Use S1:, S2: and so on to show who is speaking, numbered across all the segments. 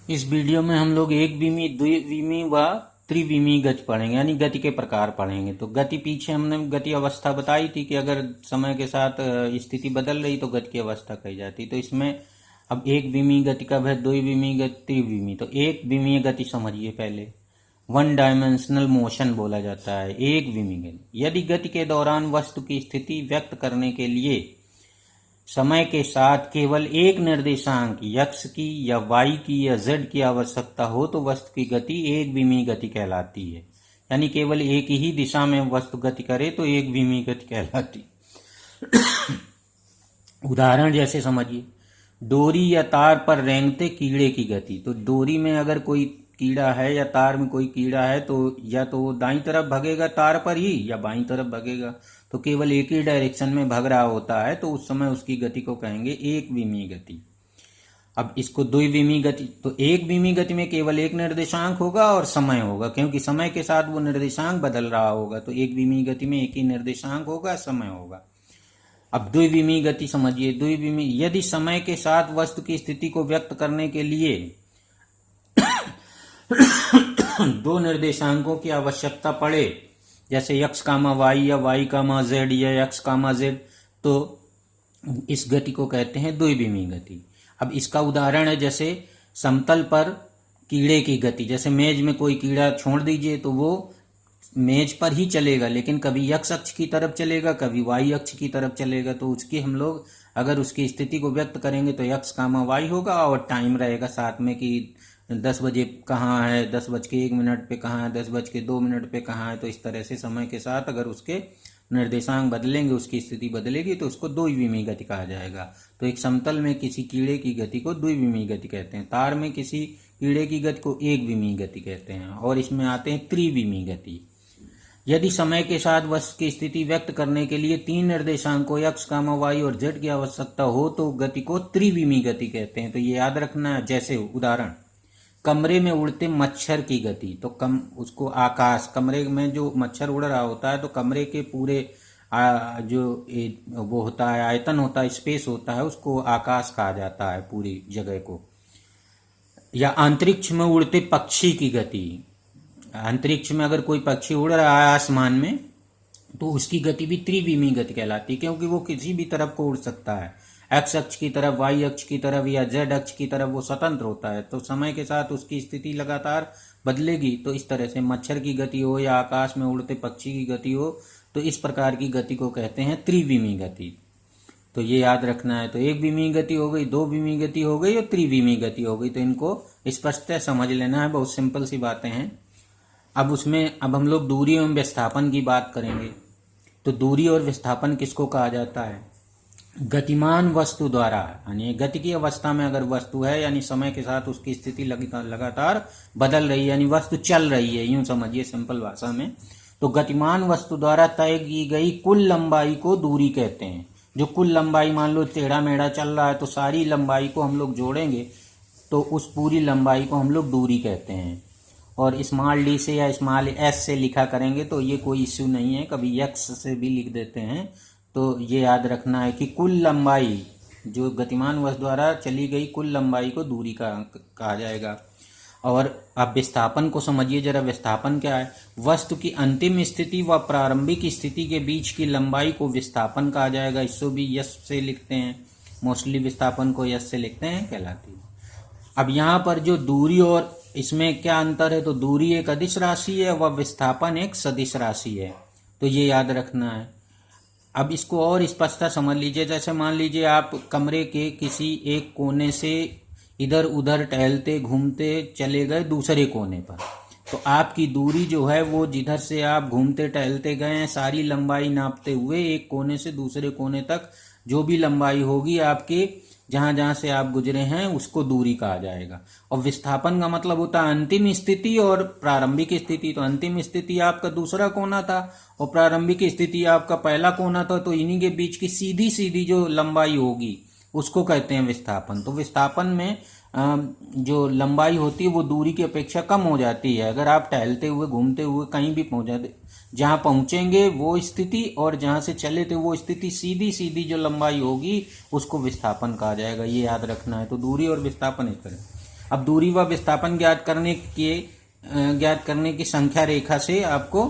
S1: इस वीडियो में हम लोग एक विमी, द्विविमी व त्रिविमी गति पढ़ेंगे, यानी गति के प्रकार पढ़ेंगे। तो गति पीछे हमने गति अवस्था बताई थी कि अगर समय के साथ स्थिति बदल रही तो गति की अवस्था कही जाती। तो इसमें अब एक विमी गति कब है, द्विविमी गति, त्रिविमी। तो एक विमीय गति समझिए पहले, वन डायमेंशनल मोशन बोला जाता है एक विमी गति। यदि गति के दौरान वस्तु की स्थिति व्यक्त करने के लिए समय के साथ केवल एक निर्देशांक x की या y की या z की आवश्यकता हो तो वस्तु की गति एक विमीय गति कहलाती है। यानी केवल एक ही दिशा में वस्तु गति करे तो एक विमीय गति कहलाती। उदाहरण जैसे समझिए, डोरी या तार पर रेंगते कीड़े की गति। तो डोरी में अगर कोई कीड़ा है या तार में कोई कीड़ा है तो या तो वो दाईं तरफ भगेगा तार पर ही या बाईं तरफ भगेगा। तो केवल एक ही डायरेक्शन में भग रहा होता है तो उस समय उसकी गति को कहेंगे एक विमीय गति। अब इसको द्विविमीय गति, तो एक विमीय गति में केवल एक निर्देशांक होगा और समय होगा, क्योंकि समय के साथ वो निर्देशांक बदल रहा होगा। तो एक विमीय गति में एक ही निर्देशांक होगा, समय होगा। अब द्विविमीय गति समझिए। द्विविमीय, यदि समय के साथ वस्तु की स्थिति को व्यक्त करने के लिए दो निर्देशांकों की आवश्यकता पड़े, जैसे x, y या y, z या x, z, तो इस गति को कहते हैं द्विविमीय गति। अब इसका उदाहरण है जैसे समतल पर कीड़े की गति। जैसे मेज में कोई कीड़ा छोड़ दीजिए तो वो मेज पर ही चलेगा, लेकिन कभी x अक्ष की तरफ चलेगा, कभी y अक्ष की तरफ चलेगा। तो उसकी हम लोग अगर उसकी स्थिति को व्यक्त करेंगे तो x, y होगा और टाइम रहेगा साथ में कि 10 बजे कहाँ है, 10:01 पे कहाँ है, 10:02 पे कहाँ है। तो इस तरह से समय के साथ अगर उसके निर्देशांक बदलेंगे, उसकी स्थिति बदलेगी तो उसको द्विविमीय गति कहा जाएगा। तो एक समतल में किसी कीड़े की गति को द्विविमीय गति कहते हैं, तार में किसी कीड़े की गति को एक विमीय गति कहते हैं, और इसमें आते हैं त्रिविमीय गति। यदि समय के साथ वस्तु की स्थिति व्यक्त करने के लिए तीन निर्देशांकों x, y और z की आवश्यकता हो तो गति को त्रिविमीय गति कहते हैं। तो ये याद रखना है। जैसे उदाहरण, कमरे में उड़ते मच्छर की गति। तो उसको आकाश, कमरे में जो मच्छर उड़ रहा होता है तो कमरे के पूरे वो होता है, आयतन होता है, स्पेस होता है, उसको आकाश कहा जाता है, पूरी जगह को। या अंतरिक्ष में उड़ते पक्षी की गति। अंतरिक्ष में अगर कोई पक्षी उड़ रहा है आसमान में तो उसकी गति भी त्रिविमीय गति कहलाती है, क्योंकि वो किसी भी तरफ को उड़ सकता है, x अक्ष की तरफ, y अक्ष की तरफ या z अक्ष की तरफ वो स्वतंत्र होता है। तो समय के साथ उसकी स्थिति लगातार बदलेगी। तो इस तरह से मच्छर की गति हो या आकाश में उड़ते पक्षी की गति हो तो इस प्रकार की गति को कहते हैं त्रिविमीय गति। तो ये याद रखना है। तो एक विमीय गति हो गई, दो विमीय गति हो गई और त्रिविमीय गति हो गई। तो इनको स्पष्ट समझ लेना है, बहुत सिंपल सी बातें हैं। अब हम लोग दूरी एवं विस्थापन की बात करेंगे। तो दूरी और विस्थापन किसको कहा जाता है? गतिमान वस्तु द्वारा, यानी गति की अवस्था में अगर वस्तु है, यानी समय के साथ उसकी स्थिति लगातार बदल रही है, यानी वस्तु चल रही है, यूं समझिए सिंपल भाषा में। तो गतिमान वस्तु द्वारा तय की गई कुल लंबाई को दूरी कहते हैं। जो कुल लंबाई, मान लो टेढ़ा मेढ़ा चल रहा है तो सारी लंबाई को हम लोग जोड़ेंगे तो उस पूरी लंबाई को हम लोग दूरी कहते हैं। और स्मॉल डी से या स्मॉल एस से लिखा करेंगे तो ये कोई इश्यू नहीं है, कभी एक्स से भी लिख देते हैं। तो ये याद रखना है कि कुल लंबाई, जो गतिमान वस्तु द्वारा चली गई कुल लंबाई को दूरी का कहा जाएगा। और अब विस्थापन को समझिए जरा। विस्थापन क्या है? वस्तु की अंतिम स्थिति व प्रारंभिक स्थिति के बीच की लंबाई को विस्थापन कहा जाएगा। इसको भी यस से लिखते हैं, मोस्टली विस्थापन को यस से लिखते हैं, कहलाती है। अब यहाँ पर जो दूरी और इसमें क्या अंतर है? तो दूरी एक अदिश राशि है व विस्थापन एक सदिश राशि है। तो ये याद रखना है। अब इसको और स्पष्टता समझ लीजिए। जैसे मान लीजिए आप कमरे के किसी एक कोने से इधर उधर टहलते घूमते चले गए दूसरे कोने पर, तो आपकी दूरी जो है वो जिधर से आप घूमते टहलते गए हैं सारी लंबाई नापते हुए एक कोने से दूसरे कोने तक जो भी लंबाई होगी आपके, जहां जहां से आप गुजरे हैं, उसको दूरी कहा जाएगा। और विस्थापन का मतलब होता है अंतिम स्थिति और प्रारंभिक स्थिति। तो अंतिम स्थिति आपका दूसरा कोना था और प्रारंभिक स्थिति आपका पहला कोना था, तो इन्हीं के बीच की सीधी सीधी जो लंबाई होगी उसको कहते हैं विस्थापन। तो विस्थापन में जो लंबाई होती है वो दूरी की अपेक्षा कम हो जाती है। अगर आप टहलते हुए घूमते हुए कहीं भी पहुंचे, जहां पहुंचेंगे वो स्थिति और जहां से चले थे वो स्थिति, सीधी सीधी जो लंबाई होगी उसको विस्थापन कहा जाएगा। ये याद रखना है। तो दूरी और विस्थापन इस तरह। अब दूरी व विस्थापन ज्ञात करने की संख्या रेखा से आपको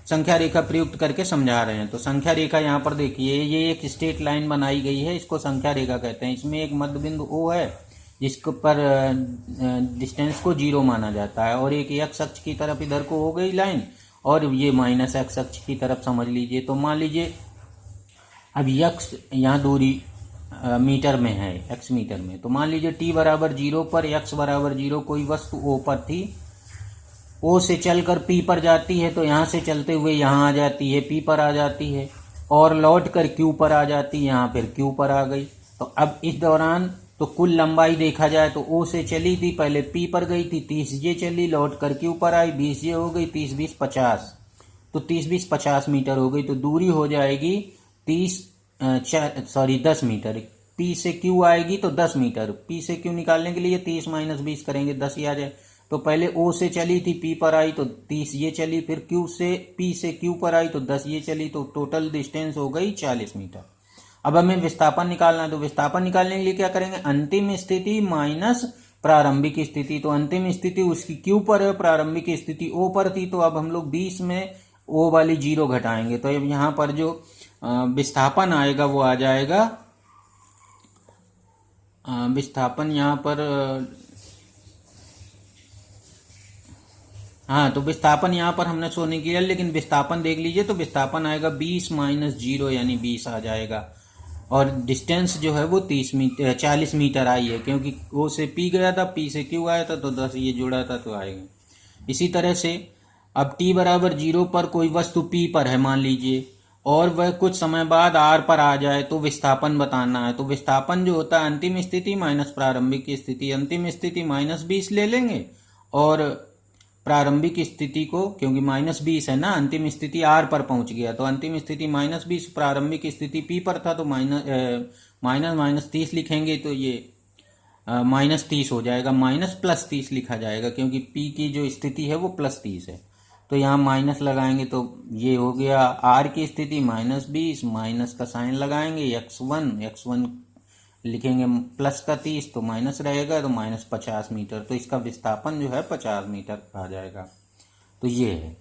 S1: संख्या रेखा प्रयुक्त करके समझा रहे हैं। तो संख्या रेखा यहाँ पर देखिए, ये एक स्ट्रेट लाइन बनाई गई है, इसको संख्या रेखा कहते हैं। इसमें एक मध्य बिंदु O है जिसके पर डिस्टेंस को 0 माना जाता है, और एक x अक्ष की तरफ इधर को हो गई लाइन, और ये माइनस x अक्ष की तरफ समझ लीजिए। तो मान लीजिए अब x यहाँ दूरी मीटर में है, x मीटर में। तो मान लीजिए t बराबर 0 पर x बराबर 0 कोई वस्तु O पर थी, O से चलकर P पर जाती है, तो यहाँ से चलते हुए यहाँ आ जाती है, P पर आ जाती है, और लौट कर Q पर आ जाती है, यहाँ फिर Q पर आ गई। तो अब इस दौरान तो कुल लंबाई देखा जाए तो O से चली थी, पहले P पर गई थी, 30 ये चली, लौट कर Q पर आई, 20 ये हो गई, 30 20 50, तो 30 20 50 मीटर हो गई। तो दूरी हो जाएगी 10 मीटर। P से Q आएगी तो 10 मीटर, P से Q निकालने के लिए 30 माइनस 20 करेंगे, 10 ही आ जाए। तो पहले O से चली थी, P पर आई तो 30 ये चली, फिर P से Q पर आई तो 10 ये चली, तो टोटल डिस्टेंस हो गई 40 मीटर। अब हमें विस्थापन निकालना है, तो विस्थापन निकालने के लिए क्या करेंगे, अंतिम स्थिति माइनस प्रारंभिक स्थिति। तो अंतिम स्थिति उसकी Q पर है, प्रारंभिक स्थिति O पर थी, तो अब हम लोग 20 में O वाली 0 घटाएंगे। तो अब यहाँ पर जो विस्थापन आएगा वो आ जाएगा, विस्थापन यहाँ पर हाँ, तो विस्थापन यहाँ पर हमने शो नहीं किया, लेकिन विस्थापन देख लीजिए। तो विस्थापन आएगा 20 माइनस 0 यानी 20 आ जाएगा, और डिस्टेंस जो है वो 40 मीटर आई है, क्योंकि O से P गया था, P से Q आया था, तो 10 ये जोड़ा था तो आएगा। इसी तरह से अब t बराबर 0 पर कोई वस्तु P पर है मान लीजिए, और वह कुछ समय बाद R पर आ जाए, तो विस्थापन बताना है। तो विस्थापन जो होता है अंतिम स्थिति माइनस प्रारंभिक स्थिति, अंतिम स्थिति माइनस 20 ले लेंगे, और प्रारंभिक स्थिति को, क्योंकि माइनस 20 है ना, अंतिम स्थिति R पर पहुंच गया, तो अंतिम स्थिति माइनस 20, प्रारंभिक स्थिति P पर था, तो माइनस 30 लिखेंगे, तो ये माइनस 30 हो जाएगा, माइनस प्लस 30 लिखा जाएगा, क्योंकि P की जो स्थिति है वो प्लस 30 है। तो यहाँ माइनस लगाएंगे तो ये हो गया R की स्थिति माइनस 20, माइनस का साइन लगाएंगे, x1 लिखेंगे प्लस का 30, तो माइनस रहेगा, तो माइनस 50 मीटर। तो इसका विस्थापन जो है 50 मीटर आ जाएगा। तो ये है।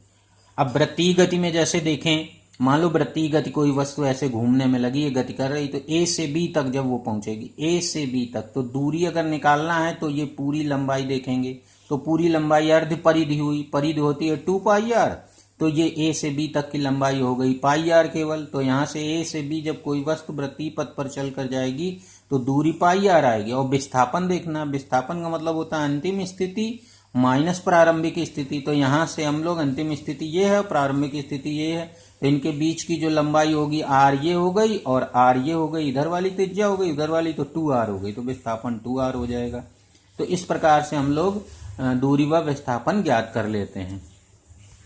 S1: अब वृत्तीय गति में जैसे देखें, मान लो वृत्तीय गति कोई वस्तु ऐसे घूमने में लगी है, गति कर रही, तो A से B तक जब वो पहुंचेगी, A से B तक, तो दूरी अगर निकालना है तो ये पूरी लंबाई देखेंगे। तो पूरी लंबाई अर्ध परिधि हुई, परिधि होती है 2 पाई r, तो ये A से B तक की लंबाई हो गई पाई r केवल। तो यहाँ से A से B जब कोई वस्तु वृत्तीय पथ पर चल कर जाएगी तो दूरी पाई r आएगी। और विस्थापन देखना, विस्थापन का मतलब होता है अंतिम स्थिति माइनस प्रारंभिक स्थिति। तो यहाँ से हम लोग अंतिम स्थिति ये है, प्रारंभिक स्थिति ये है, तो इनके बीच की जो लंबाई होगी r ये हो गई और r ये हो गई, इधर वाली त्रिज्या हो गई, उधर वाली तो 2r हो गई, तो विस्थापन 2r हो जाएगा। तो इस प्रकार से हम लोग दूरी व विस्थापन ज्ञात कर लेते हैं।